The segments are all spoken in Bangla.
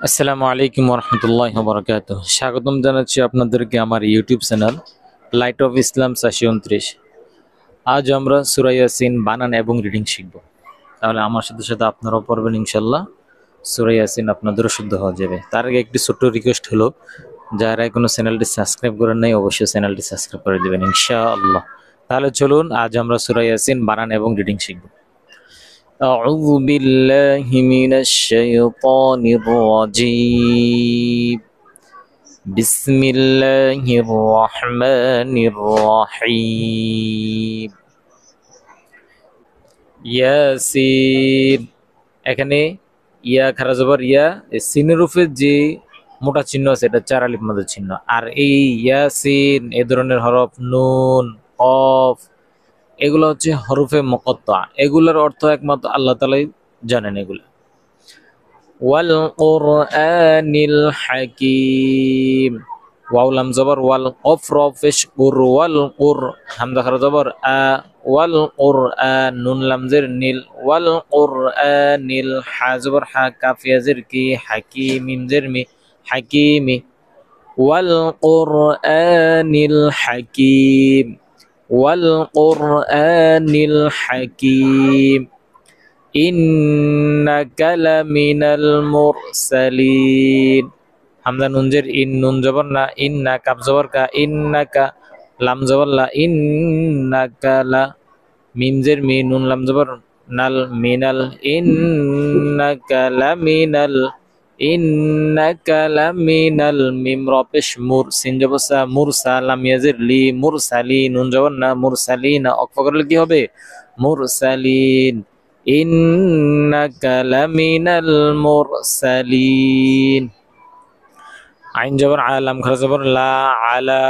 আসসালামু আলাইকুম ওরহমতুল্লাহ বরকাত। স্বাগতম জানাচ্ছি আপনাদেরকে আমার YouTube channel light of Islam 429। আজ আমরা সূরা ইয়াসিন বানান এবং রিডিং শিখব। তাহলে আমার সাথে সাথে আপনারাও পড়বেন ইনশাল্লাহ। সূরা ইয়াসিন আপনাদেরও শুদ্ধ হওয়া যাবে। তার আগে একটি ছোট্ট রিকোয়েস্ট হলো, যারা এখনো চ্যানেলটি সাবস্ক্রাইব করেন নাই অবশ্যই চ্যানেলটি সাবস্ক্রাইব করে দেবেন ইনশাআল্লাহ। তাহলে চলুন আজ আমরা সূরা ইয়াসিন বানান এবং রিডিং শিখব। أعوذ بالله من الشيطان الرجيم بسم الله الرحمن الرحيم ইয়াসিন। এখানে ইয়া খারা জবর ইয়া, সিনের উপরে যে মোটা চিহ্ন আছে এটা চার আলিফ মাদের চিহ্ন। আর এই ইয়াসিন এই ধরনের হরফ নুন কফ এগুলো হচ্ছে হরফে মুকাত্তা। এগুলোর অর্থ একমাত্র আল্লাহ তাআলাই জানেন। এগুলো ওয়াল কুরআনিল হাকিম, ওয়াও লাম জবর ওয়াল, কফ র পেশ কুর, ওয়াল কুর, হামজা খারা জবর আ, ওয়াল কুরআন, নুন লাম জের নীল, ওয়াল কুরআনিল, হা জবর হা, কাফ ইয়া জের কি, হাকিম মিম জের মি, হাকিমি, ওয়াল কুরআনিল হাকিম, ওয়াল কুরআনিল হাকিম, ইন্নাকা লামিনাল মুরসালিন, হামজা নুন জের ইন, নুন জবর না, ইন্না, কাফ জবর কা, ইন্নাকা, লাম জবর লা, ইন্নাকা লা, মিম জের মি, নুন লাম জবর নাল, মিনাল, ইন্নাকা লামিনাল, ইন্নাকা লামিনাল, মিম র পেশ মুর, সিন জবর সা, মুরসা, লাম ইয়াজির লি, মুরসালি, নুন জবর না, মুরসালিনা, অক্ফ করলে কি হবে মুরসালিন, ইন্নাকা লামিনাল মুরসালিন, আইন জবর আ, লাম খারা জবর লা, আলা,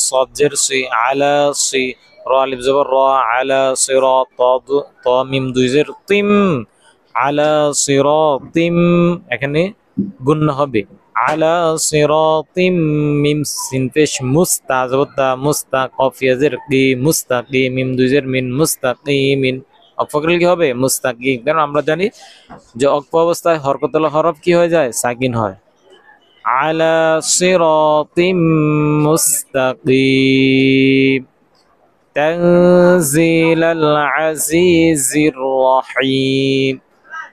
সাদ জের সি, আলা সি, র আলিফ জবর র, আলা সিরাত, ত মিম দুই জের তিম, আলা সিরাতিম, এখানে গুণ হবে আলা সিরাতিম, মিম সিন পেশ মুস্তা জবর তা, মুস্তা, কফ ইয়া জের কি, মুস্তাকিম, মিম দুই জের মিন, মুস্তাকিমিন, অক্ফ করলে কি হবে মুস্তাকিম। কারণ আমরা জানি যে অক্ফ অবস্থায় হরকতল হরফ কি হয়ে যায়, সাকিন হয়। আলা সিরাতিম মুস্তাকিম, তানজিলাল আজিজির রহিম,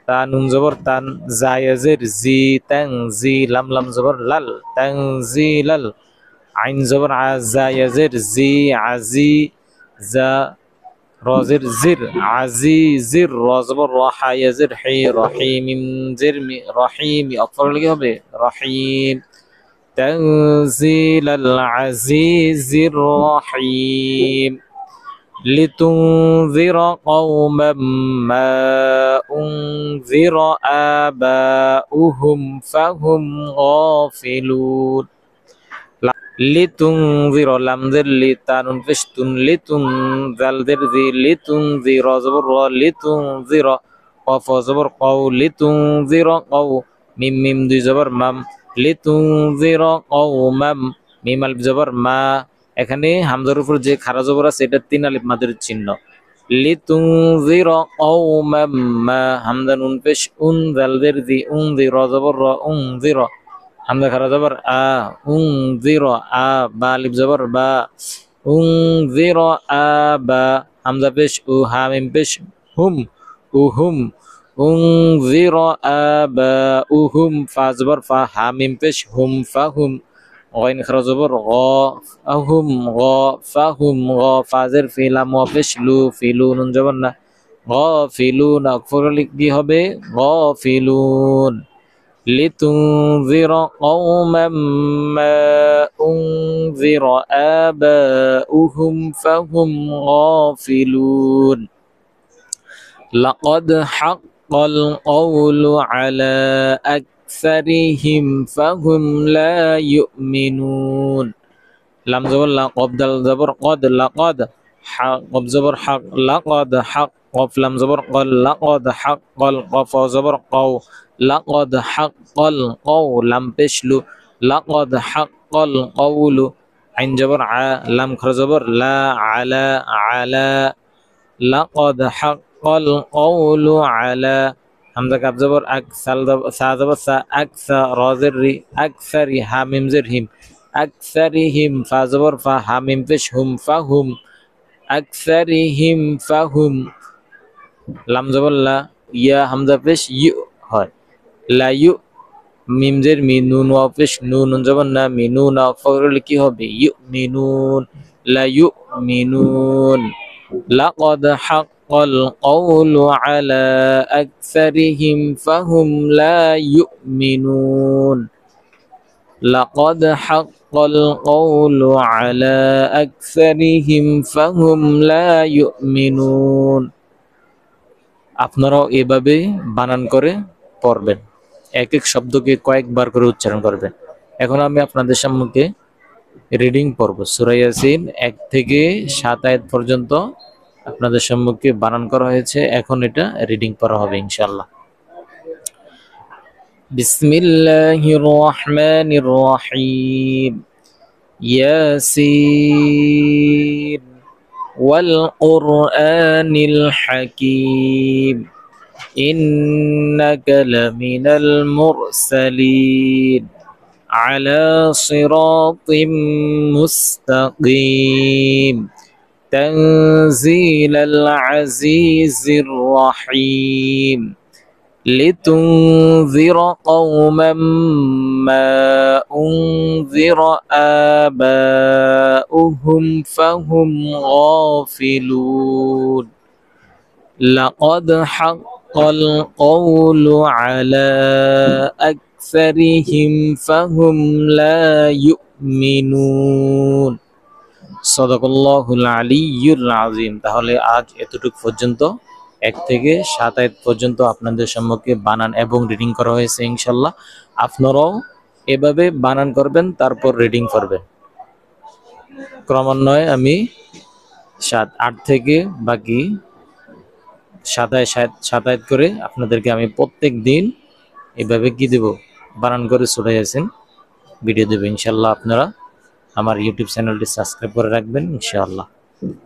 তা নুন জবর তান, জায়াজের জি, তানজি, লাম লাম জবর লাল, তানজিলাল, আইন জবর আ, জায়াজের জি, আজি, জা, রজের জির, আজিজির, র জবর র, হা ইয়াজের হি, রহিম মিম জের মি, রহিমি, অক্ষর কি হবে রহিম, তানজিলাল আজিজির রহিম, লিতুনযির কওমান মা উনযির আবাউহুম ফাহুম গাফিলুন, লিতুনযির, লাম জের লি, তা নুন পেশ তুন, লিতুন, জাল জের জি, লিতুনযির, র জবর র, লিতুনযির, কফ জবর কও, লিতুনযির কও, মিম মিম দুই জবর মাম, লিতুনযির কওমাম, মিম আলিফ জবর মা, এখানে হামজার উপর যে খারা জবর আছে এটা তিন আলিফ মাদের চিহ্ন। লিতুনযির কওমাম মা, হামজা নুন পেশ উন, জাল জের জি, উনযির, র জবর র, উনযির, হামজা খারা জবর আ, উনযির আ, বা আলিফ জবর বা, উনযির আবা, হামজা পেশ উ, হা মিম পেশ হুম, উহুম, উনযির আবাউহুম, ফা জবর ফা, হা মিম পেশ হুম, ফাহুম, গইন খারা জবর গ, ফাহুম গ, ফাহুম গ, ফা জের ফি, লাম ওয়া পেশ লু, ফিলু, নুন জবর না, গাফিলুন, অক্ষর কি হবে গাফিলুন, লিতুনযির কওমান মা উনযির আবাউহুম ফাহুম গাফিলুন, লাকাদ হাক্কাল কওলু আলা আকসারিহিম ফাহুম লা ইউমিনুন, লাম জবর লা, কফ দাল জবর কদ, লাকাদ, হা কফ জবর হক, লাকাদ হক, কফ লাম জবর কল, লাকাদ হাক্কাল, কফ জবর কও, লাকাদ হাক্কাল কও, লাম পেশ লু, লাকাদ হাক্কাল কওলু, আইন জবর আ, লাম খারা জবর লা, আলা, আলা, লাকাদ হাক্কাল কওলু আলা, হামজা কাব জবর আক, সা জবর সা, আকসা, র জের রি, আকসারি, হা মিম জের হিম, আকসারিহিম, ফা জবর ফা, হা মিম পেশ হুম, ফাহুম, আকসারিহিম ফাহুম। লাম জবর লা, ইয়া হামজা পেশ ইউ হয়, লা ইউ, মিম জের মি, নুন ওয়াও পেশ নু, নুন জবর না, মিনুন, ওয়াও করলে কি হবে, ইউ মিনুন, লা ইউ মিনুন। লাকাদ হাক্কাল কওলু আলা আকসারিহিম ফাহুম লা ইউমিনুন। লাকাদ হাক্কাল কওলু আলা আকসারিহিম ফাহুম লা ইউমিনুন। আপনারাও এভাবে বানান করে পড়বেন, এক এক শব্দকে কয়েকবার করে উচ্চারণ করবেন। এখন আমি আপনাদের সম্মুখে রিডিং পড়ব সূরা ইয়াসিন 1 থেকে 7 আয়াত পর্যন্ত আপনাদের সম্মুখে বানান করা হয়েছে। এখন এটা রিডিং পড়া হবে ইনশাআল্লাহ। বিসমিল্লাহির রহমানির রহিম। ইয়াসিন ওয়াল কুরআনিল হাকীম ইন্নাকা লামিনাল মুরসালিন আলা সিরাতিম মুস্তাকিম تنزيل العزيز الرحيم لتنذر قوما ما أنذر آباؤهم فهم غافلون لقد حق القول على أكثرهم فهم لا يؤمنون সাদাকাল্লাহুল আলিয়্যুল আযীম। তাহলে আজ এতটুকু পর্যন্ত 1 থেকে 7 আয়াত পর্যন্ত আপনাদের সম্মুখে বানান এবং রিডিং করা হয়েছে ইনশাআল্লাহ। আপনারাও এভাবে বানান করবেন, তারপর রিডিং করবেন। ক্রমান্বয়ে আমি 8 থেকে বাকি 7 আয়াত করে আপনাদেরকে আমি প্রত্যেক দিন এভাবে কি দেব, বানান করে সূরা ইয়াসিন ভিডিও দেব ইনশাআল্লাহ। আপনারা আমার ইউটিউব চ্যানেলটি সাবস্ক্রাইব করে রাখবেন ইনশাআল্লাহ।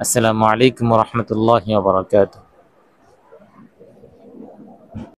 আসসালামু আলাইকুম ওয়া রাহমাতুল্লাহি ওয়া বারাকাতুহু।